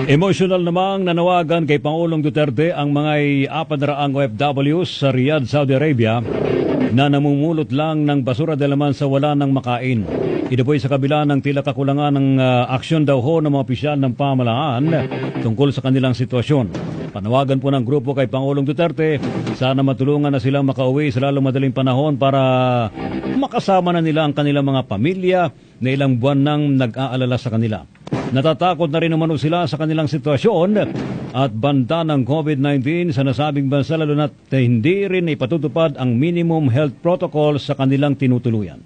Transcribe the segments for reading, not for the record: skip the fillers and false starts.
Emosyonal namang nanawagan kay Pangulong Duterte ang mga 400 OFW sa Riyadh, Saudi Arabia na namumulot lang ng basura dahil naman sa wala ng makain. Ito po ay sa kabila ng tila kakulangan ng aksyon daw ho ng mga opisyal ng pamahalaan tungkol sa kanilang sitwasyon. Panawagan po ng grupo kay Pangulong Duterte, sana matulungan na silang makauwi sa lalong madaling panahon para makasama na nila ang kanilang mga pamilya na ilang buwan nang nag-aalala sa kanila. Natatakot na rin naman sila sa kanilang sitwasyon at banta ng COVID-19 sa nasabing bansa lalo na hindi rin ipatutupad ang minimum health protocol sa kanilang tinutuluyan.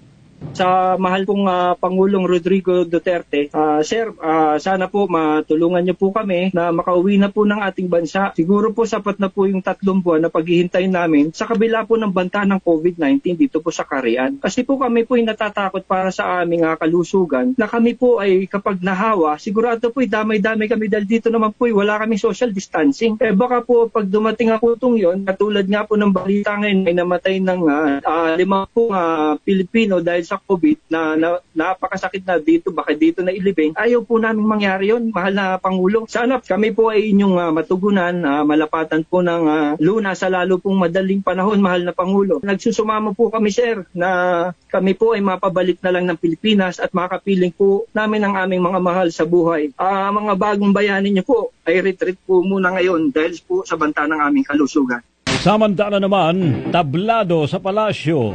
Sa mahal pong Pangulong Rodrigo Duterte, Sir, sana po matulungan niyo po kami na makauwi na po ng ating bansa. Siguro po sapat na po yung 3 buwan na paghihintay namin sa kabila po ng banta ng COVID-19 dito po sa Karian. Kasi po kami po ay natatakot para sa aming kalusugan na kami po ay kapag nahawa, sigurado po ay damay-damay kami dahil dito naman po ay wala kaming social distancing. Baka po pag dumating ako itong yun, katulad nga po ng balita ngayon ay namatay ng 5 Pilipino dahil sa COVID na napakasakit na dito, baka dito na ilibing. Ayaw po namin mangyari yun, mahal na Pangulo. Sana kami po ay inyong matugunan, malapatan po ng luna sa lalo pong madaling panahon, mahal na Pangulo. Nagsusumamo po kami, sir, na kami po ay mapabalik na lang ng Pilipinas at makapiling po namin ang aming mga mahal sa buhay. Mga bagong bayanin niyo po ay retreat po muna ngayon dahil po sa banta ng aming kalusugan. Samantala naman, tablado sa palasyo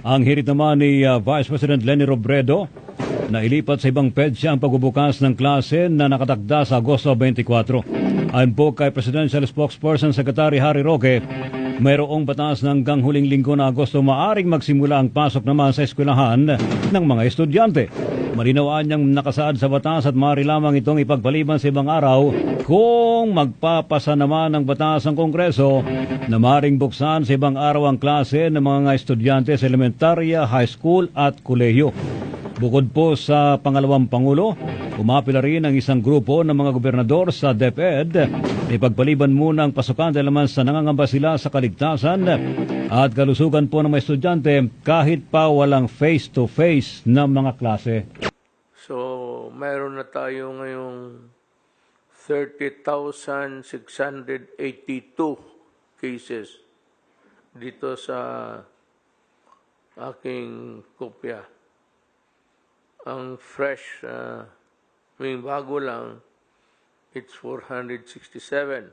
ang hirit naman ni Vice President Leni Robredo na ilipat sa ibang petsa ang pagbubukas ng klase na nakatakda sa Agosto 24. Ayon po kay Presidential Spokesperson Secretary Harry Roque, mayroong batas na hanggang huling linggo na Agosto maaring magsimula ang pasok naman sa eskwelahan ng mga estudyante. Malinawaan niyang nakasaad sa batas at maaari lamang itong ipagpaliban sa ibang araw kung magpapasa naman ng batas ng Kongreso na maaring buksan sa ibang araw ang klase ng mga estudyante sa elementarya, high school at kolehiyo. Bukod po sa pangalawang Pangulo, umapila rin ang isang grupo ng mga gobernador sa DepEd na ipagpaliban muna ang pasukan dahil naman sa nangangamba sila sa kaligtasan at kalusugan po ng mga estudyante kahit pa walang face-to-face na mga klase. So, mayroon na tayo ngayong 30,682 cases dito sa aking kopya. Ang fresh, may bago lang, it's 467.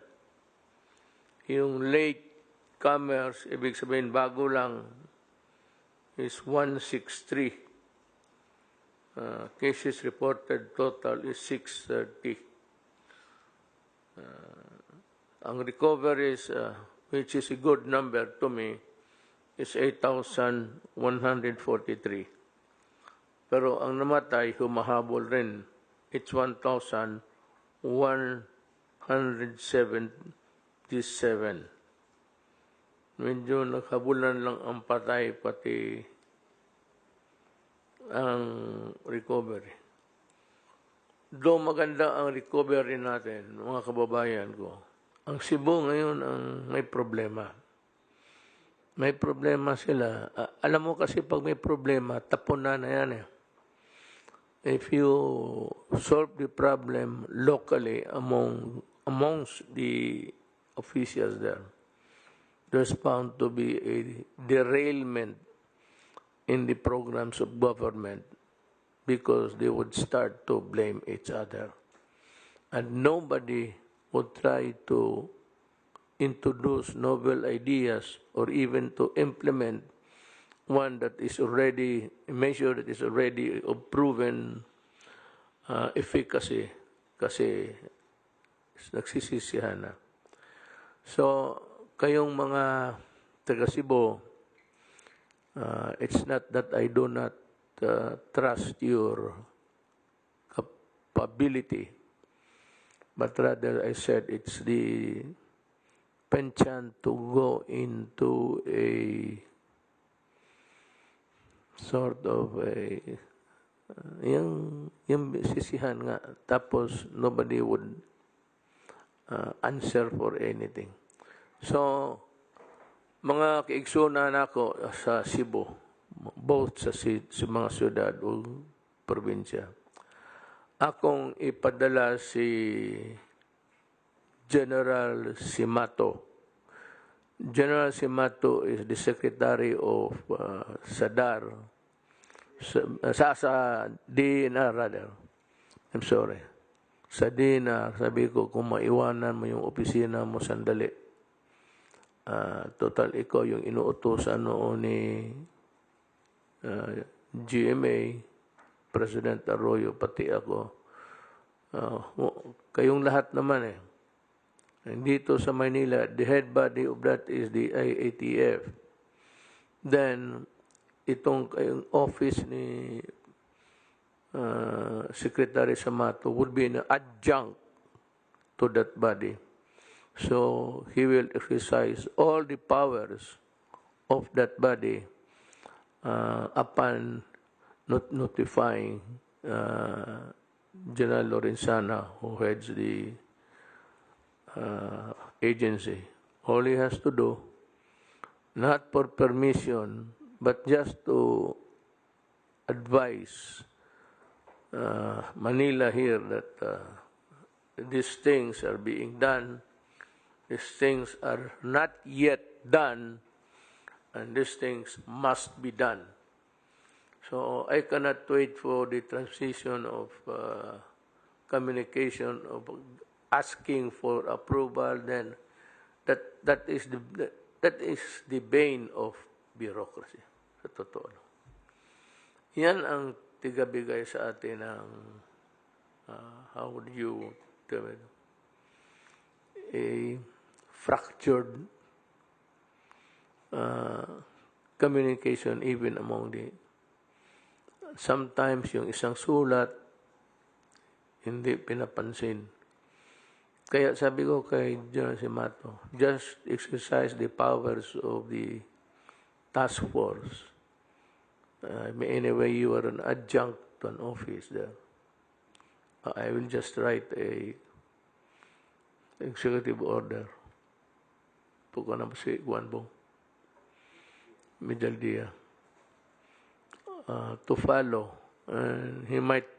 Yung late comers, ibig sabihin bago lang, is 163. Cases reported total is 630. Ang recoveries, which is a good number to me, is 8,143. Pero ang namatay, humahabol rin. It's 1,177. Medyo naghabulan lang ang patay, pati ang recovery. Do maganda ang recovery natin, mga kababayan ko. Ang Cebu ngayon ang may problema. May problema sila. Alam mo kasi pag may problema, tapon na yan eh. If you solve the problem locally amongst the officials there, there's bound to be a derailment in the programs of government because they would start to blame each other. And nobody would try to introduce novel ideas or even to implement one that is already, a measure that is already of proven efficacy kasi nagsisisihan na. So, kayong mga taga Cebu, it's not that I do not trust your capability, but rather I said it's the penchant to go into a sort of a yung sisihan nga tapos nobody would answer for anything. So mga kaigsunan ako sa Cebu, both sa mga syudad o probinsya, akong ipadala si General Simato. General Simato is the Secretary of SADAR, sa DNR rather. I'm sorry. Sa DNR, sabi ko, kung maiwanan mo yung opisina mo sandali, total ikaw yung inuutosan noon ni GMA, President Arroyo, pati ako. Kayong lahat naman dito sa Manila, the head body of that is the IATF. Then, itong office ni Secretary Samato would be an adjunct to that body. So, he will exercise all the powers of that body upon notifying General Lorenzana, who heads the agency. All he has to do, not for permission, but just to advise Manila here that these things are being done, these things are not yet done, and these things must be done. So I cannot wait for the transition of communication, of asking for approval. Then that is the bane of bureaucracy. Sa totoo. Yan ang tigabigay sa atin ng how would you tell it? A fractured communication even among the sometimes yung isang sulat hindi pinapansin. Kaya sabi ko kay General Simato, just exercise the powers of the task force. Anyway, you are an adjunct to an office there. I will just write a executive order. Puka na si Guanbong Medaldia to follow. And he might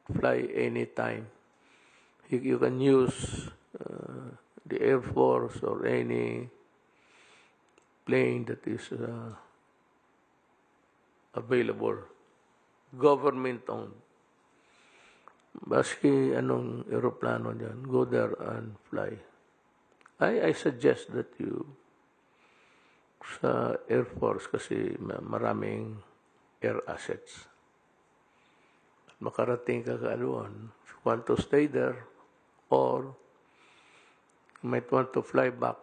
fly anytime. You can use the Air Force or any plane that is available, government-owned. Baski anong aeroplano dyan, go there and fly. I suggest that you sa Air Force kasi maraming air assets. Makarating ka doon. If you want to stay there, or you might want to fly back.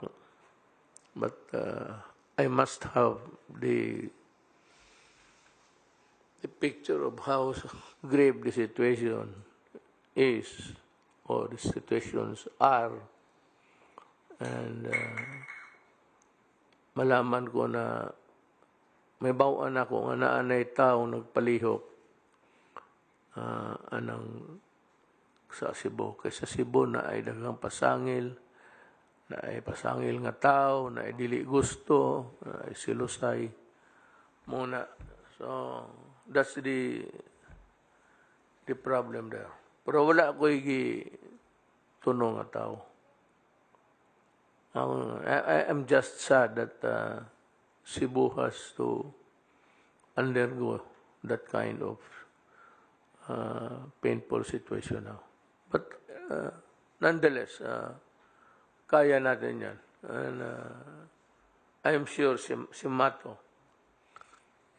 But I must have the picture of how grave the situation is, or the situations are, and malaman ko na may bawaan ako nga naanay taong nagpalihok anang sa Cebu. Kaysa Cebu na ay daghang pasangil, na ay pasangil nga tao, na ay dili gusto, na ay silusay muna. So, that's the problem there. Pero wala ko tunong nga tao. I'm just sad that Cebu has to undergo that kind of painful situation now. But nonetheless, kaya natin yan. And I'm sure si Mato,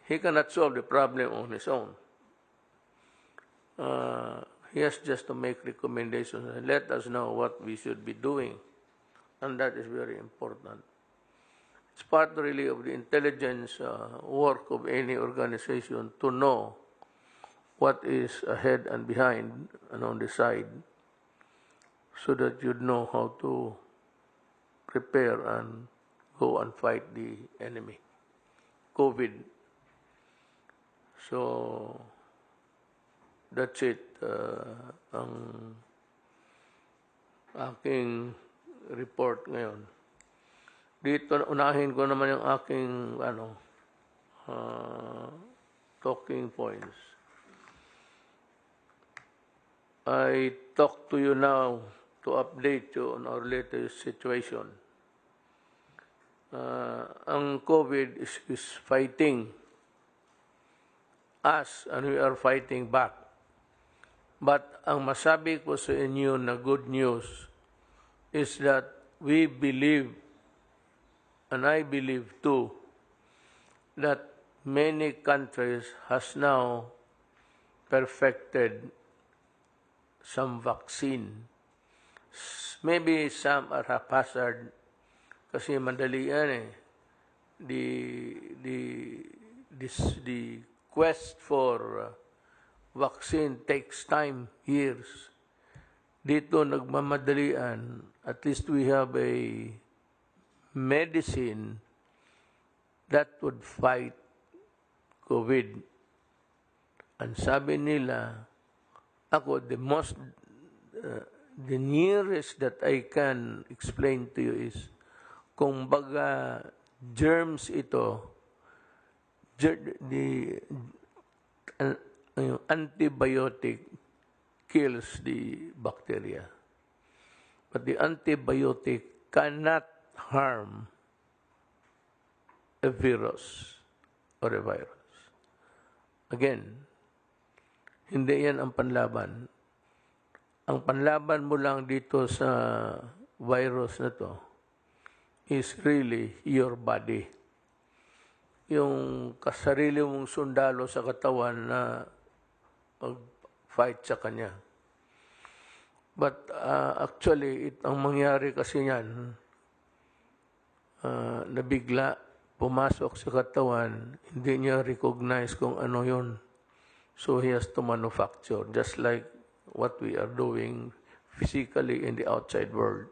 he cannot solve the problem on his own. He has just to make recommendations and let us know what we should be doing. And that is very important. It's part really of the intelligence work of any organization to know what is ahead and behind and on the side, so that you'd know how to prepare and go and fight the enemy, COVID. So, that's it. Ang aking report ngayon. Dito, unahin ko naman yung aking talking points. I talk to you now to update you on our latest situation. Ang COVID is fighting us and we are fighting back. But ang masabi ko sa inyo na good news is that we believe, and I believe too, that many countries has now perfected some vaccine. Maybe some are haphazard kasi madali yan eh. The quest for vaccine takes time, years. Dito nagmamadalian, at least we have a medicine that would fight COVID. Ang sabi nila, ako, the nearest that I can explain to you is, kung baga germs ito, antibiotic kills the bacteria. But the antibiotic cannot harm a virus or a virus. Again, hindi yan ang panlaban. Ang panlaban mo lang dito sa virus na to is really your body. Yung kasarili mong sundalo sa katawan na mag-fight sa kanya. But actually, ang mangyari kasi yan, nabigla, pumasok sa katawan, hindi niya recognize kung ano yun. So he has to manufacture, just like what we are doing physically in the outside world.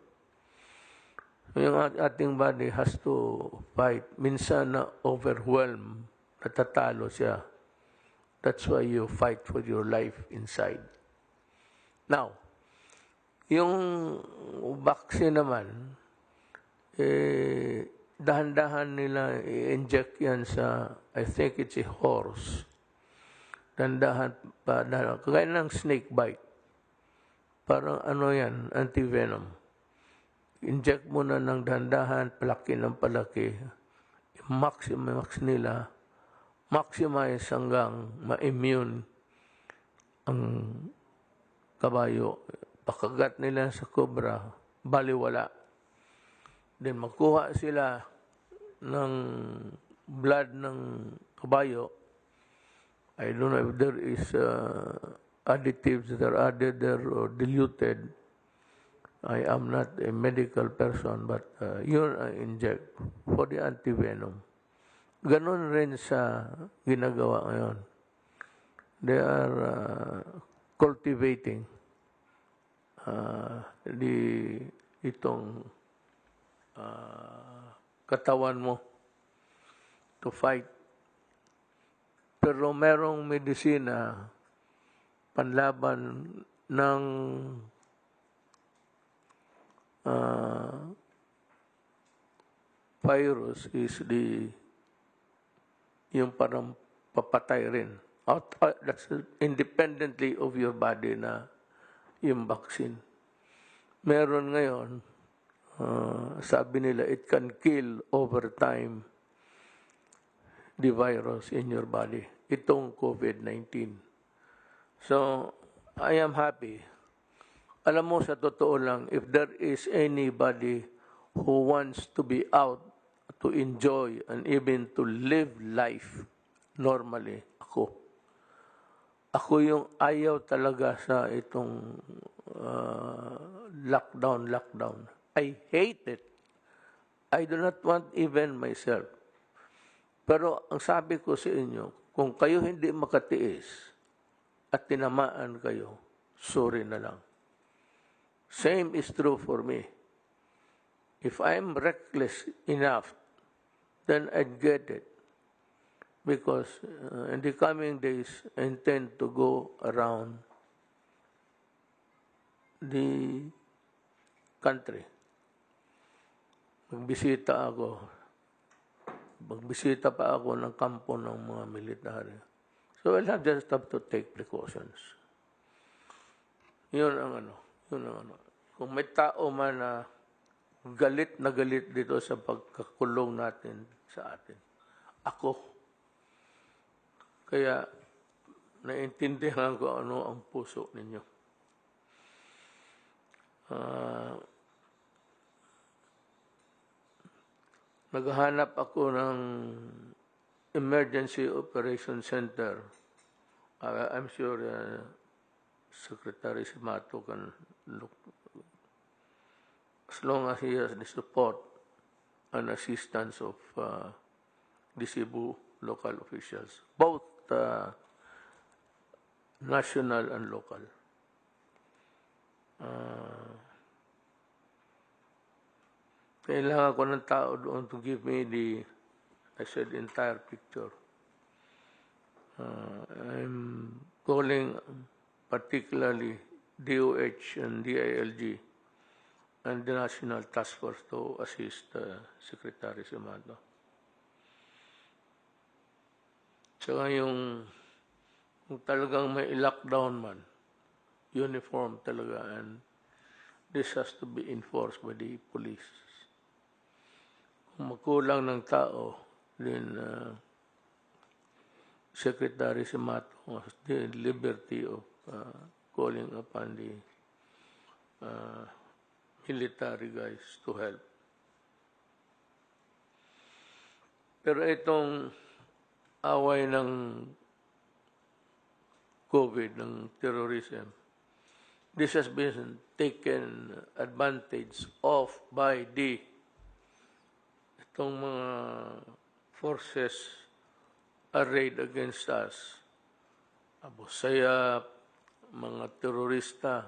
Yung ating body has to fight. Minsan na overwhelm, natatalo siya. That's why you fight for your life inside. Now, yung vaccine naman, dahan-dahan nila i-inject yan sa, I think it's a horse. Dahan-dahan pa, kagaya ng snake bite. Parang ano yan, antivenom. Inject mo na ng dahan-dahan, palaki ng palaki. Max nila, maximize hanggang ma-immune ang kabayo. Pagkagat nila sa cobra, baliwala. Then magkuha sila ng blood ng kabayo. I don't know if there is additives that are added there or diluted. I am not a medical person, but yun I inject for the antivenom. Ganon rin sa ginagawa ngayon. They are cultivating itong katawan mo to fight. Pero merong medisina panlaban ng virus is yung parang papatay rin. That's independently of your body na yung vaccine. Meron ngayon, sabi nila, it can kill over time the virus in your body. Itong COVID-19. So, I am happy. Alam mo, sa totoo lang, if there is anybody who wants to be out, to enjoy, and even to live life normally, ako. Ako yung ayaw talaga sa itong lockdown. I hate it. I do not want even myself. Pero ang sabi ko sa inyo, kung kayo hindi makatiis at tinamaan kayo, sorry na lang. Same is true for me. If I'm reckless enough, then I'd get it. Because in the coming days, I intend to go around the country. Magbisita pa ako ng kampo ng mga military. So I'll just have to take precautions. Yun ang ano. Kung may tao man na galit na galit dito sa pagkakulong natin sa atin, ako. Kaya naiintindihan ko ano ang puso ninyo. Naghahanap ako ng Emergency Operation Center. I'm sure Secretary Simato can look, as long as he has the support and assistance of the Cebu local officials, both national and local. Kailangan ko ng tao doon to give me the entire picture. I'm calling particularly DOH and DILG and the National Task Force to assist Secretary Simato. Tsaka kung talagang may lockdown man, uniform talaga, and this has to be enforced by the police. Kung magkulang ng tao, then Secretary Simato has the liberty of calling upon the military guys to help. Pero itong away ng COVID, ng terrorism, this has been taken advantage of by itong mga forces arrayed against us. Abu Sayyaf, mga terorista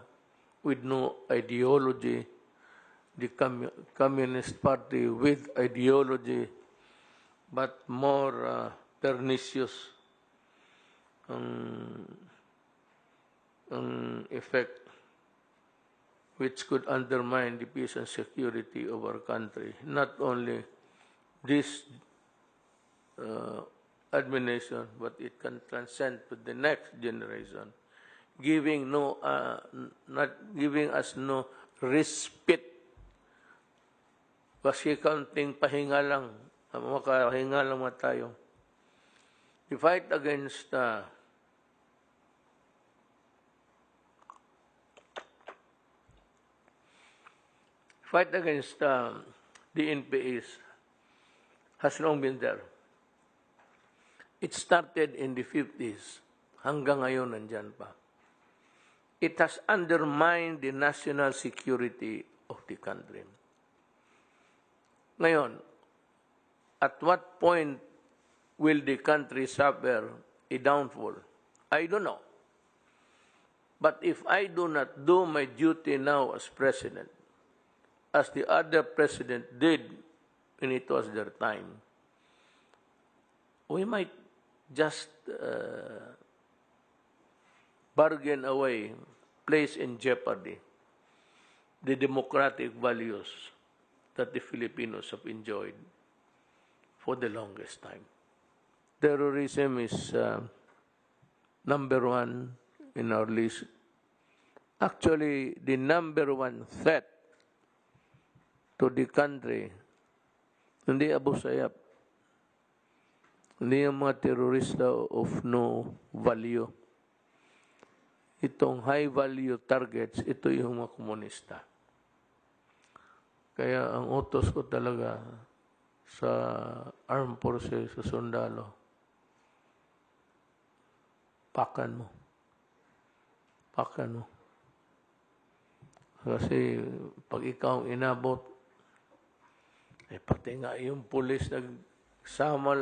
with no ideology, the Communist Party with ideology, but more pernicious ang effect, which could undermine the peace and security of our country. Not only this administration, but it can transcend to the next generation, not giving us no respite. Kasi kaunting pahinga lang, makahinga lang tayo. The fight against the NPAs has long been there. It started in the 50s. Hanggang ngayon nandyan pa. It has undermined the national security of the country. Ngayon, at what point will the country suffer a downfall? I don't know. But if I do not do my duty now as president, as the other president did when it was their time, we might just bargain away, place in jeopardy the democratic values that the Filipinos have enjoyed for the longest time. Terrorism is number one in our list. Actually, the number one threat to the country, hindi Abu Sayyaf, hindi yung mga terorista of no value. Itong high value targets, ito yung mga komunista. Kaya ang utos ko talaga sa armed forces, sa sundalo, pakan mo. Kasi pag ikaw ang inabot, pati nga yung pulis nagsama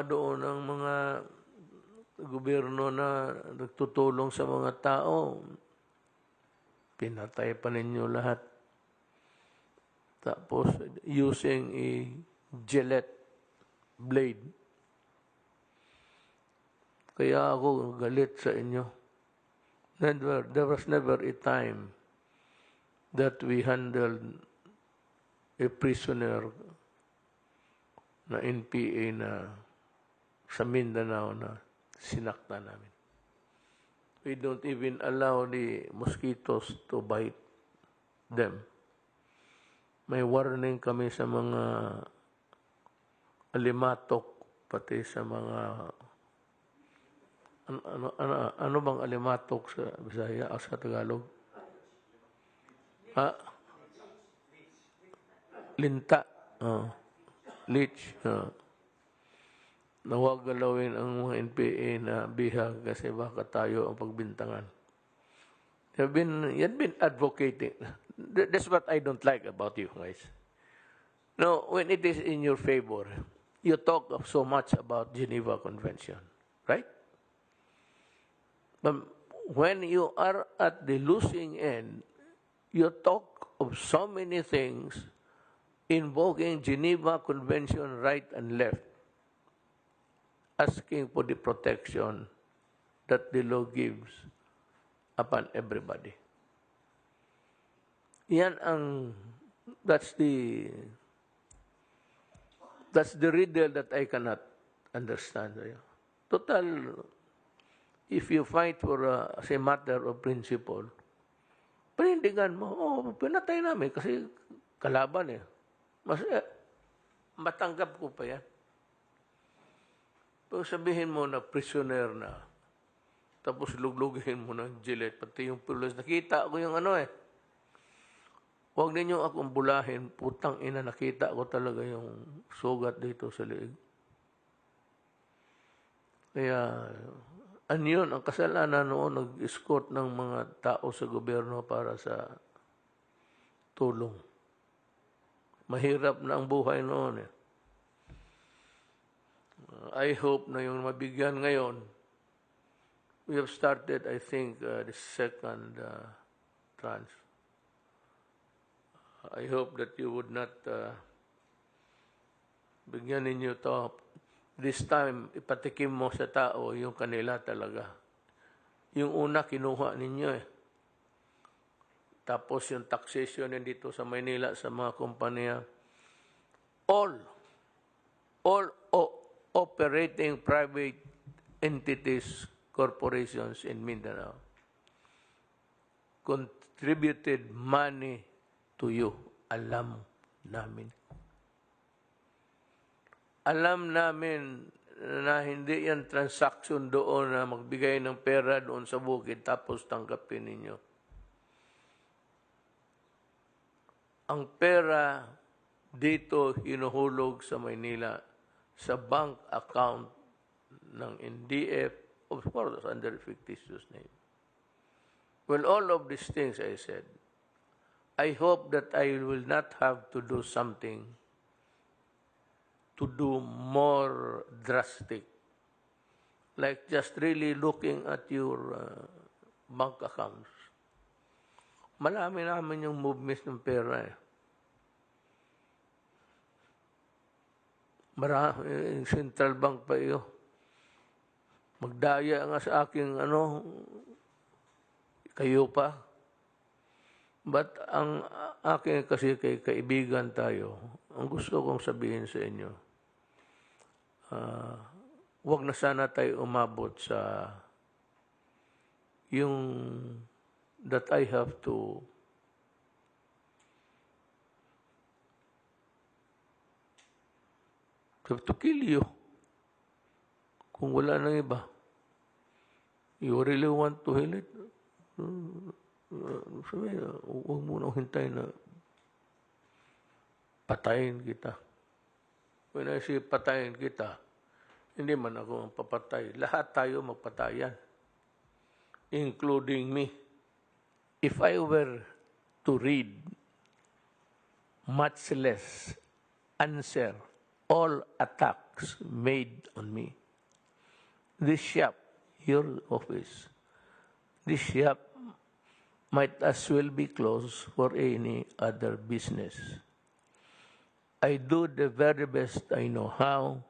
doon ng mga gobyerno na nagtutulong sa mga tao. Pinatay pa ninyo lahat. Tapos, using a Gillette blade. Kaya ako galit sa inyo. There was never a time that we handled a prisoner na NPA na sa Mindanao na sinakta namin. We don't even allow the mosquitoes to bite them. May warning kami sa mga alimatok, pati sa mga ano bang alimatok sa Bisaya o sa Tagalog? Ha? Linta. Leech. Na huwag galawin ang mga NPA na bihag kasi baka tayo ang pagbintangan. You've been advocating. That's what I don't like about you guys. No, when it is in your favor, you talk so much about Geneva Convention, right? But when you are at the losing end, you talk of so many things invoking Geneva Convention right and left, asking for the protection that the law gives upon everybody. That's the riddle that I cannot understand. Total, if you fight for as a matter of principle, panindigan mo, pinatay namin kasi kalaban eh. Mas matanggap ko pa yan. Pag sabihin mo na prisoner na, tapos luglugin mo ng jilet, pati yung pulis, nakita ko yung ano eh. Huwag ninyo akong bulahin, putang ina, nakita ko talaga yung sugat dito sa liig. Kaya, yun, ang kasalanan noon, nag-escort ng mga tao sa gobyerno para sa tulong. Mahirap na ang buhay noon eh. I hope na yung mabigyan ngayon, we have started, I think, the second tranche. I hope that you would not bigyan ninyo to. This time, ipatikim mo sa tao yung kanila talaga. Yung una, kinuha ninyo eh. Tapos yung taxation dito sa Maynila sa mga kumpanya, all operating private entities, corporations in Mindanao contributed money to you. Alam namin. Alam namin na hindi yan transaction doon na magbigay ng pera doon sa bukid tapos tanggapin ninyo. Ang pera dito hinuhulog sa Maynila sa bank account ng NDF, of course, under fictitious name. Well, all of these things I said, I hope that I will not have to do something to do more drastic, like just really looking at your bank accounts. Malami namin yung movements ng pera eh. Marami, central bank pa iyo. Magdaya nga sa aking kayo pa. But ang aking kasi kay kaibigan tayo, ang gusto kong sabihin sa inyo, wag na sana tayo umabot sa yung that I have to kill you kung wala nang iba. You really want to heal it? Sabi, huwag mo nang hintay na patayin kita. When I say patayin kita, hindi man ako ang papatay. Lahat tayo magpatayan, including me. If I were to read, much less answer all attacks made on me, this shop, your office, this shop might as well be closed for any other business. I do the very best I know how,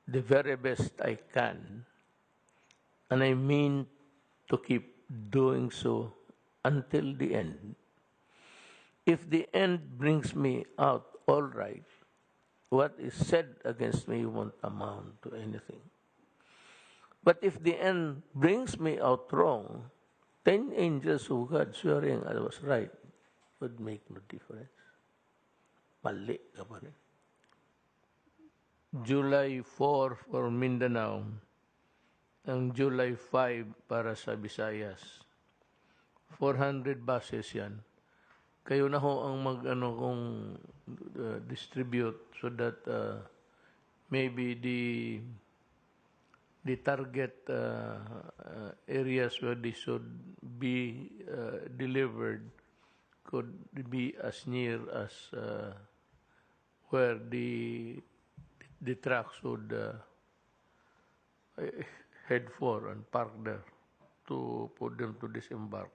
the very best I can, and I mean to keep doing so until the end. If the end brings me out all right, what is said against me won't amount to anything. But if the end brings me out wrong, 10 angels of God swearing I was right would make no difference. Mali ka pa rin. July 4 for Mindanao, ang July 5 para sa Visayas. 400 buses yan. Kayo na ho ang kung distribute so that maybe the target areas where they should be delivered could be as near as where the trucks would head for and park there to put them to disembark.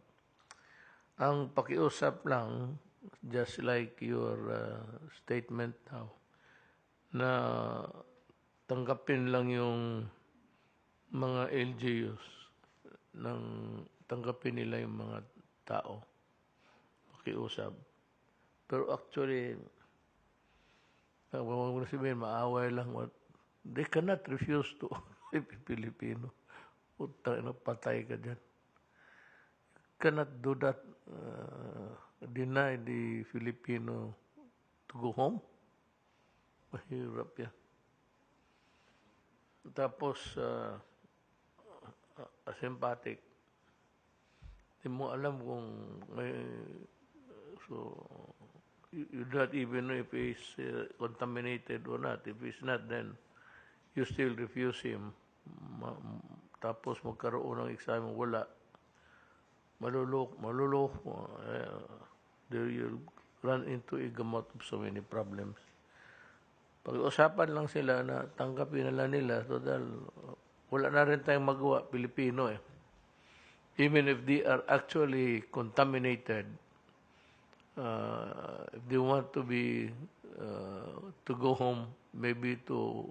Ang pakiusap lang, just like your statement now, na tanggapin lang yung mga LGUs, tanggapin nila yung mga tao. Pakiusap. Pero actually, huwag mo na sabihin, maaway lang. They cannot refuse to Filipino. Utang na patay ka dyan. Cannot do that, deny the Filipino to go home. Mahirap yan. Tapos, asympathetic. Hindi mo alam kung may, so, you don't even know if he's contaminated or not. If he's not, then you still refuse him. Tapos magkaroon ng exam, wala. Maluloko. There you'll run into a gamut of so many problems. Pag-usapan lang sila na tanggapin nila, total, wala na rin tayong magawa, Pilipino eh. Even if they are actually contaminated, if they want to be, to go home, maybe to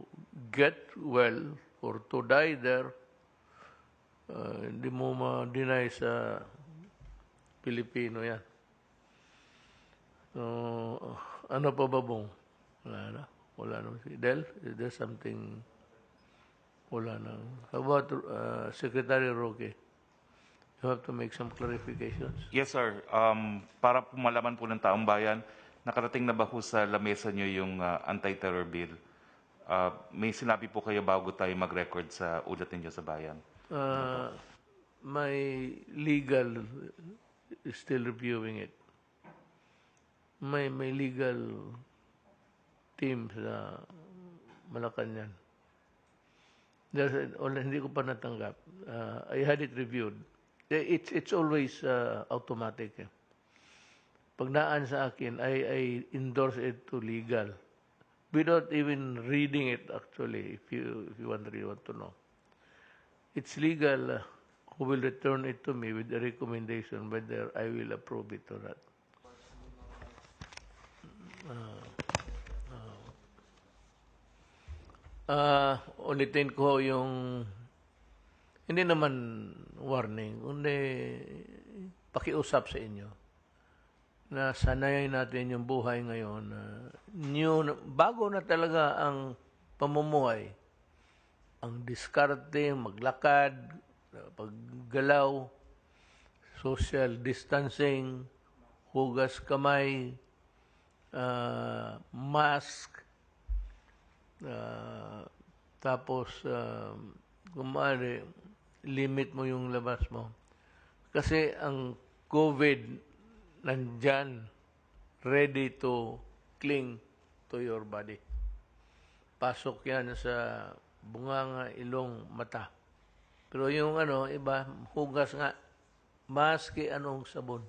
get well or to die there, hindi mo ma-deny sa Pilipino yan. So, ano pa ba bong? Wala na. Wala na. Del, is there something? Wala na. How about Secretary Roque? You have to make some clarifications. Yes, sir. Para po malaman po ng taong bayan, nakarating na ba po sa lamesa nyo yung anti-terror bill? May sinabi po kayo bago tayo mag-record sa ulat ninyo sa bayan? My legal is still reviewing it. May legal team sa Malacanang. Hindi ko pa natanggap. I had it reviewed. It's always automatic. Pag naan sa akin, I endorse it to legal. Without even reading it actually, if you really want to know. It's legal who will return it to me with a recommendation whether I will approve it or not. Ulitin ko yung hindi naman warning, kundi pakiusap sa inyo na sanayin natin yung buhay ngayon. Bago na talaga ang pamumuhay, ang diskarte, maglakad, paggalaw, social distancing, hugas kamay, mask, tapos kung maaari, limit mo yung labas mo. Kasi ang COVID nandyan, ready to cling to your body. Pasok yan sa bunganga, ilong, mata. Pero yung iba, hugas nga, maski anong sabon.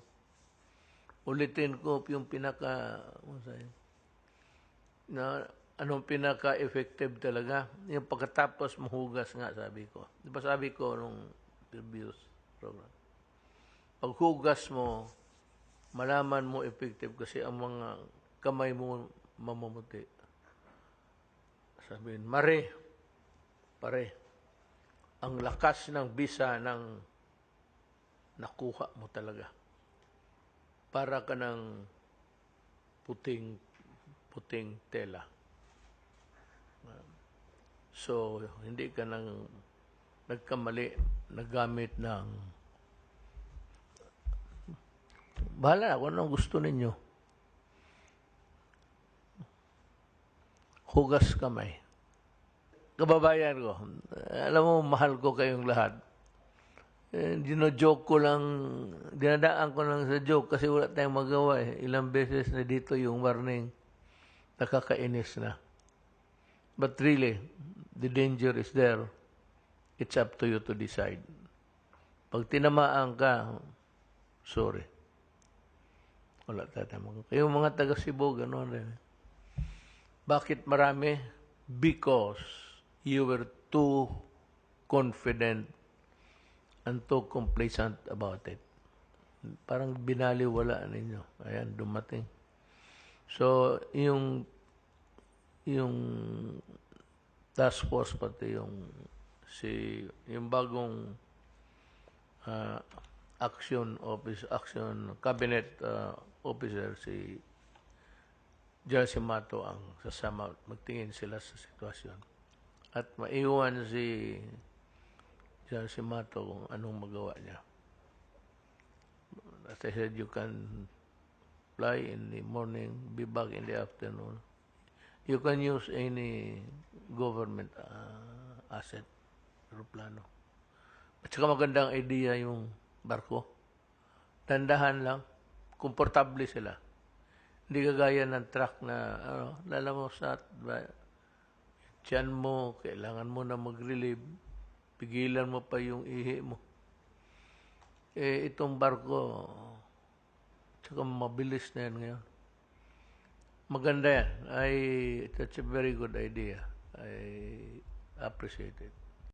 Ulitin ko yung anong pinaka-effective talaga. Yung pagkatapos mahugas nga, sabi ko. Di ba sabi ko nung previous program? Paghugas mo, malaman mo effective kasi ang mga kamay mo mamumuti. Sabihin, pare, ang lakas ng bisa ng nakuha mo talaga. Para ka ng puting tela. So, hindi ka nang nagkamali, naggamit ng bahala na kung anong gusto ninyo. Hugas kamay. Kababayan ko, alam mo, mahal ko kayong lahat. Dino-joke ko lang, dinadaan ko lang sa joke kasi wala tayong magawa eh. Ilang beses na dito yung warning, nakakainis na. But really, the danger is there. It's up to you to decide. Pag tinamaan ka, sorry. Wala tayong magawa. Yung mga taga Cebu, gano'n rin. Bakit marami? Because you were too confident and too complacent about it. Parang binaliwala ninyo. Ayan, dumating. So, yung task force pati yung bagong action cabinet officer si Jose Mato ang sasama, magtingin sila sa sitwasyon. At maiwan si Jose Mato kung anong magawa niya. As I said, you can fly in the morning, be back in the afternoon. You can use any government asset, aeroplano. At saka magandang idea yung barko. Dandahan lang, komportable sila. Hindi kagaya ng truck na, lala mo sa tiyan mo, kailangan mo na mag-relieve, pigilan mo pa yung ihi mo. Eh, itong barko, tsaka mabilis na yan ngayon. Maganda yan. That's a very good idea. I appreciate it.